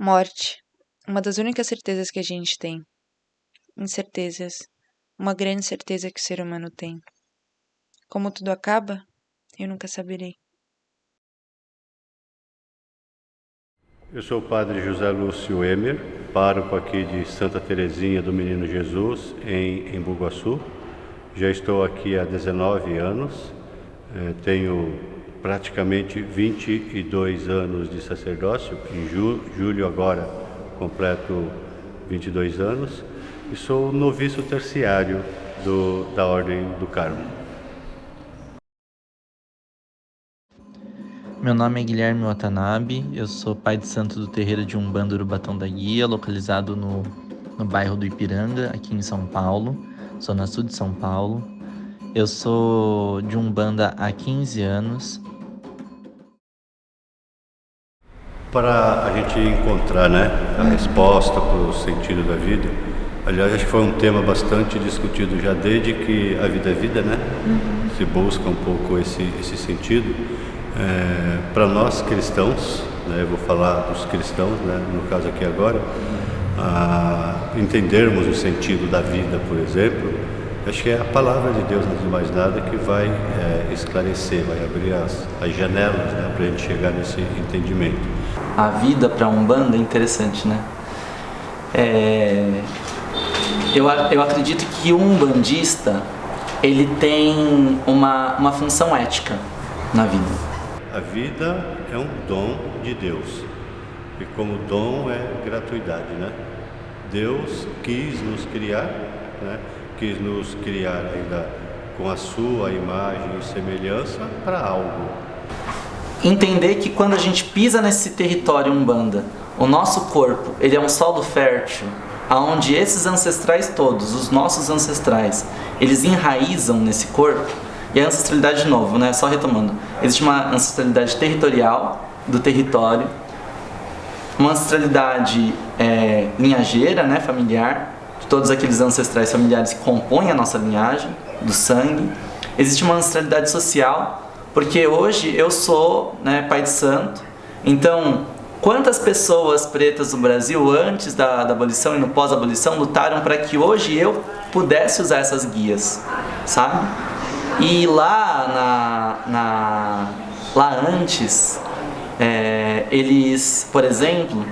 Morte. Uma das únicas certezas que a gente tem. Incertezas. Uma grande certeza que o ser humano tem. Como tudo acaba, eu nunca saberei. Eu sou o padre José Lúcio Emer, pároco aqui de Santa Terezinha do Menino Jesus, em Embu-Guaçu. Já estou aqui há 19 anos, tenho praticamente 22 anos de sacerdócio, em julho agora completo 22 anos, e sou noviço terciário da Ordem do Carmo. Meu nome é Guilherme Watanabe, eu sou pai de santo do terreiro de Umbanda Urubatão da Guia, localizado no bairro do Ipiranga, aqui em São Paulo, zona sul de São Paulo. Eu sou de Umbanda há 15 anos. Para a gente encontrar, a resposta para o sentido da vida, aliás, acho que foi um tema bastante discutido já desde que a vida é vida, se busca um pouco esse sentido. Para nós cristãos, eu vou falar dos cristãos, no caso aqui agora, entendermos o sentido da vida, por exemplo, acho que é a palavra de Deus, antes de mais nada, que vai esclarecer, vai abrir as janelas para a gente chegar nesse entendimento. A vida para Umbanda é interessante, Eu acredito que o umbandista, ele tem uma função ética na vida. A vida é um dom de Deus, e como dom é gratuidade, Deus quis nos criar, quis nos criar ainda com a sua imagem e semelhança para algo. Entender que quando a gente pisa nesse território Umbanda, o nosso corpo, ele é um solo fértil, aonde esses ancestrais todos, os nossos ancestrais, eles enraizam nesse corpo. E a ancestralidade, de novo, só retomando, existe uma ancestralidade territorial do território, uma ancestralidade linhageira, familiar, de todos aqueles ancestrais familiares que compõem a nossa linhagem, do sangue. Existe uma ancestralidade social, porque hoje eu sou pai de santo, então quantas pessoas pretas no Brasil, antes da abolição e no pós-abolição, lutaram para que hoje eu pudesse usar essas guias, sabe? E lá antes, eles, por exemplo,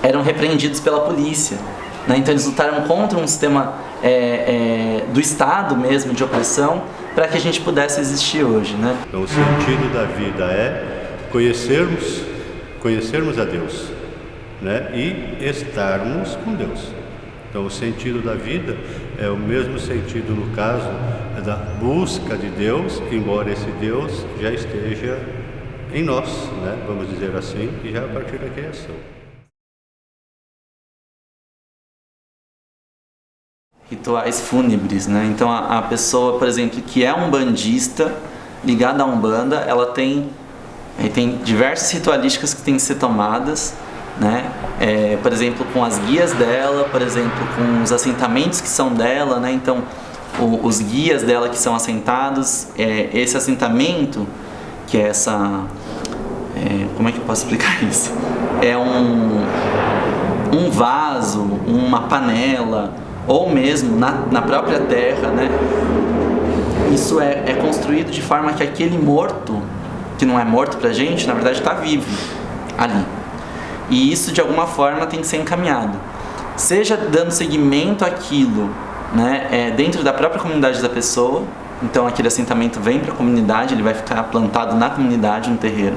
eram repreendidos pela polícia, Então eles lutaram contra um sistema do Estado mesmo, de opressão, para que a gente pudesse existir hoje, Então o sentido da vida é conhecermos a Deus, e estarmos com Deus. Então o sentido da vida é o mesmo sentido, no caso, da busca de Deus, embora esse Deus já esteja em nós, vamos dizer assim, e já a partir da criação. Rituais fúnebres, Então a pessoa, por exemplo, que é umbandista, ligada à Umbanda, ela tem diversas ritualísticas que têm que ser tomadas, por exemplo, com as guias dela, por exemplo, com os assentamentos que são dela, Então os guias dela que são assentados, esse assentamento, que é essa... como é que eu posso explicar isso? É um vaso, uma panela, ou mesmo na própria terra, Isso é construído de forma que aquele morto, que não é morto pra gente, na verdade está vivo ali. E isso de alguma forma tem que ser encaminhado. Seja dando seguimento àquilo, dentro da própria comunidade da pessoa, então aquele assentamento vem para a comunidade, ele vai ficar plantado na comunidade, no terreiro.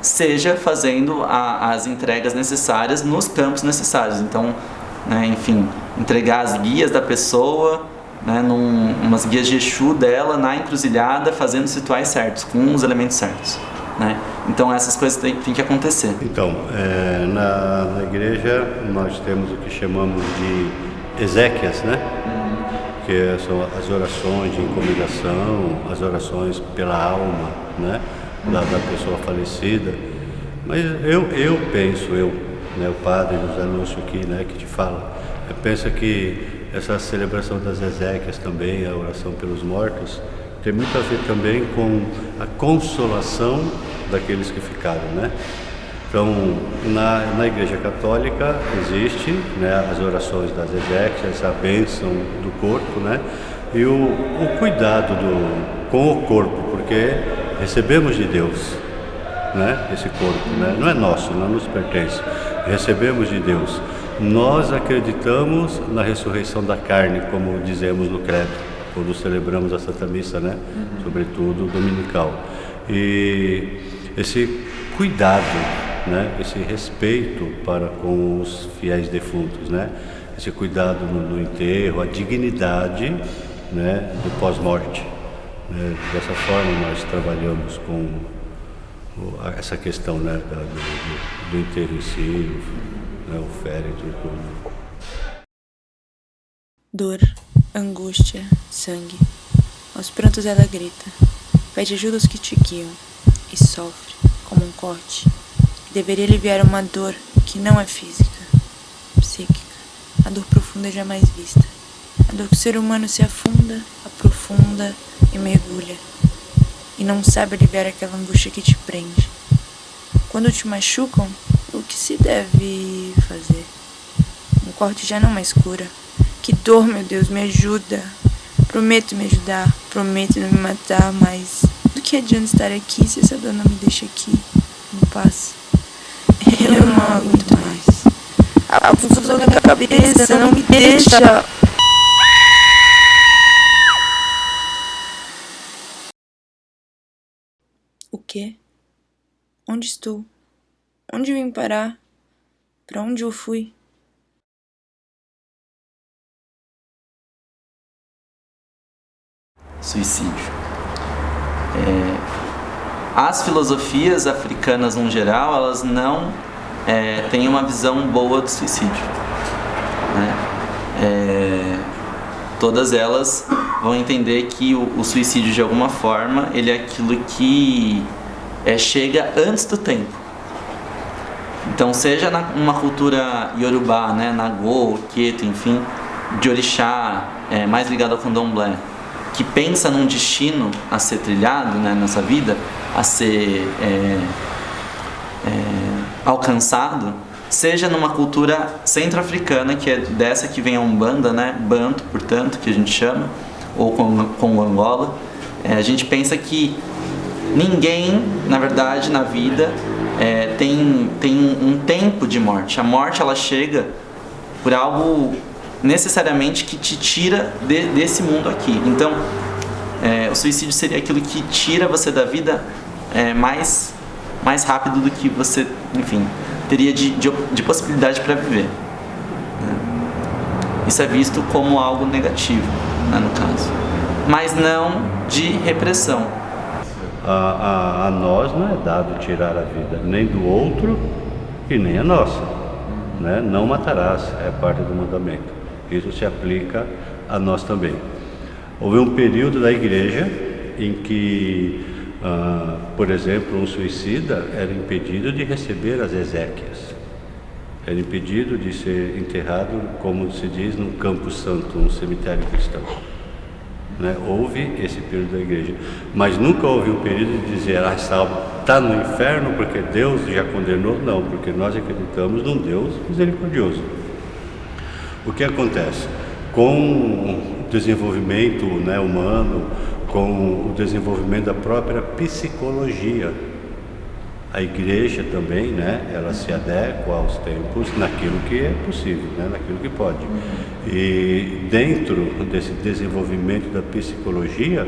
Seja fazendo as entregas necessárias nos campos necessários. Então, enfim, entregar as guias da pessoa, umas guias de Exu dela na encruzilhada, fazendo os rituais certos, com os elementos certos. Então essas coisas têm que acontecer. Então, na igreja nós temos o que chamamos de exéquias, que são as orações de encomendação, as orações pela alma, da pessoa falecida. Mas eu penso, o padre José Lúcio aqui, que te fala, eu penso que essa celebração das exéquias também, a oração pelos mortos, tem muito a ver também com a consolação daqueles que ficaram, Então, na Igreja Católica existe, né, as orações das exéquias, a bênção do corpo, né, e o cuidado com o corpo, porque recebemos de Deus, né, esse corpo, né, não é nosso, não nos pertence, recebemos de Deus. Nós acreditamos na ressurreição da carne, como dizemos no credo, quando celebramos a Santa Missa, né, sobretudo dominical. E esse cuidado, né, esse respeito para com os fiéis defuntos, né, esse cuidado no enterro, a dignidade, né, do pós-morte, né, dessa forma nós trabalhamos com essa questão, né, do enterro em si, né, o féretro e tudo. Dor, angústia, sangue. Aos prantos ela grita, pede ajuda aos que te guiam e sofre como um corte que deveria aliviar uma dor que não é física, psíquica, a dor profunda jamais vista, a dor que o ser humano se afunda, aprofunda e mergulha e não sabe aliviar aquela angústia que te prende. Quando te machucam, o que se deve fazer? Um corte já não mais cura. Que dor, meu Deus, me ajuda. Prometo me ajudar, prometo não me matar, mas do que adianta estar aqui se essa dor não me deixa aqui, em paz? Eu não aguento mais. A confusão na cabeça não me deixa. O quê? Onde estou? Onde vim parar? Para onde eu fui? Suicídio. As filosofias africanas, no geral, elas não têm uma visão boa do suicídio, né? Todas elas vão entender que o suicídio, de alguma forma, ele é aquilo que chega antes do tempo. Então, seja numa cultura iorubá, né, Nagô, Queto, enfim, de orixá, mais ligado ao candomblé, que pensa num destino a ser trilhado, né, nessa vida, a ser alcançado, seja numa cultura centro-africana, que é dessa que vem a Umbanda, né, Banto, portanto, que a gente chama, ou com o Angola, a gente pensa que ninguém, na verdade, na vida, tem um tempo de morte. A morte, ela chega por algo necessariamente que te tira desse mundo aqui. Então, o suicídio seria aquilo que tira você da vida mais rápido do que você, enfim, teria de possibilidade para viver, né? Isso é visto como algo negativo, né, no caso, mas não de repressão. A nós não é dado tirar a vida nem do outro e nem a nossa, né? Não matarás, é parte do mandamento. Isso se aplica a nós também. Houve um período da igreja em que, por exemplo, um suicida era impedido de receber as exéquias. Era impedido de ser enterrado, como se diz, num campo santo, num cemitério cristão, né? Houve esse período da igreja, mas nunca houve um período de dizer, está no inferno porque Deus já condenou. Não, porque nós acreditamos num Deus misericordioso. O que acontece? Com o desenvolvimento, né, humano, com o desenvolvimento da própria psicologia, a igreja também, né, ela se adequa aos tempos naquilo que é possível, né, naquilo que pode. E dentro desse desenvolvimento da psicologia,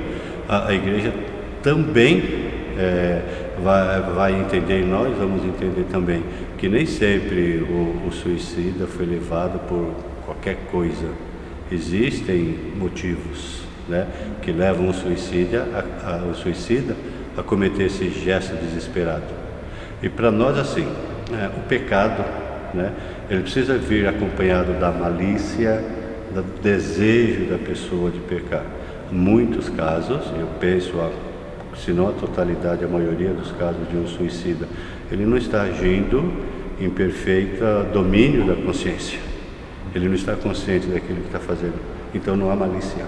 a igreja também vai entender, e nós vamos entender também, que nem sempre o suicida foi levado por qualquer coisa. Existem motivos, né, que levam o suicida a cometer esse gesto desesperado. E para nós, assim, o pecado, né, ele precisa vir acompanhado da malícia, do desejo da pessoa de pecar. Em muitos casos, eu penso, se não a totalidade, a maioria dos casos de um suicida, ele não está agindo em perfeito domínio da consciência. Ele não está consciente daquilo que está fazendo. Então não há malícia.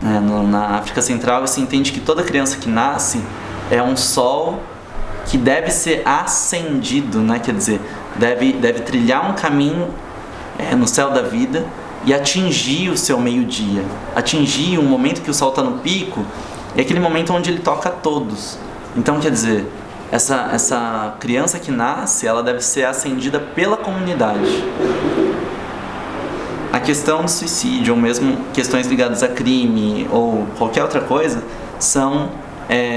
Na África Central se entende que toda criança que nasce é um sol que deve ser ascendido, né? Quer dizer, deve trilhar um caminho no céu da vida e atingir o seu meio-dia, atingir um momento que o sol está no pico, é aquele momento onde ele toca a todos. Então, quer dizer, essa criança que nasce, ela deve ser ascendida pela comunidade. A questão do suicídio, ou mesmo questões ligadas a crime ou qualquer outra coisa, são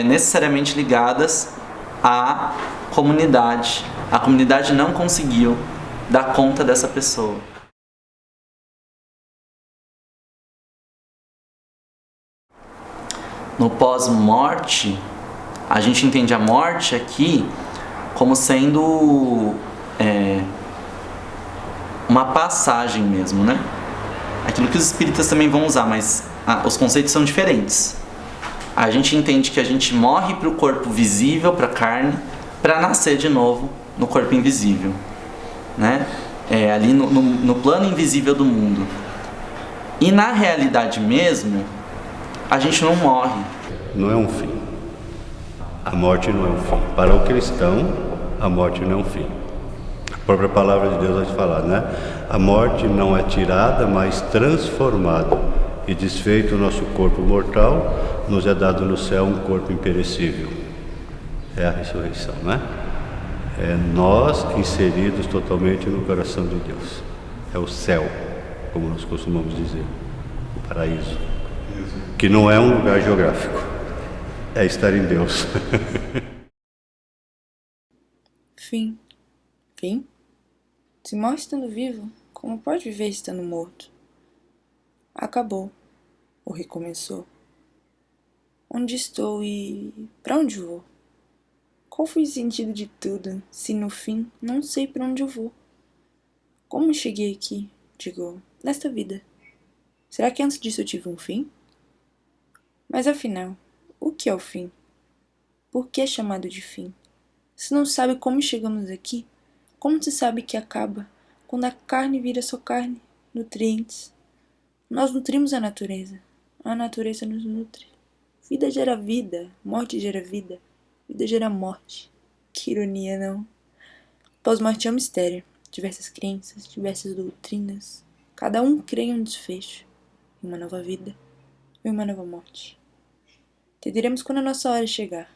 necessariamente ligadas à comunidade. A comunidade não conseguiu dar conta dessa pessoa. No pós-morte, a gente entende a morte aqui como sendo uma passagem mesmo, né? Aquilo que os espíritas também vão usar, mas os conceitos são diferentes. A gente entende que a gente morre para o corpo visível, para a carne, para nascer de novo no corpo invisível, né? Ali no plano invisível do mundo. E na realidade mesmo, a gente não morre. Não é um fim. A morte não é um fim. Para o cristão, a morte não é um fim. A própria palavra de Deus vai falar, né? A morte não é tirada, mas transformada. E desfeito o nosso corpo mortal, nos é dado no céu um corpo imperecível. É a ressurreição, né? É nós inseridos totalmente no coração de Deus. É o céu, como nós costumamos dizer. O paraíso. Que não é um lugar geográfico. É estar em Deus. Fim. Fim? Se morre estando vivo, como pode viver estando morto? Acabou. Ou recomeçou. Onde estou e para onde vou? Qual foi o sentido de tudo, se no fim não sei para onde eu vou? Como cheguei aqui, digo, nesta vida? Será que antes disso eu tive um fim? Mas afinal, o que é o fim? Por que é chamado de fim? Se não sabe como chegamos aqui, como se sabe que acaba quando a carne vira só carne, nutrientes? Nós nutrimos a natureza nos nutre. Vida gera vida, morte gera vida, vida gera morte. Que ironia, não? Pós-morte é um mistério, diversas crenças, diversas doutrinas, cada um crê em um desfecho, em uma nova vida, em uma nova morte. Entenderemos quando a nossa hora chegar.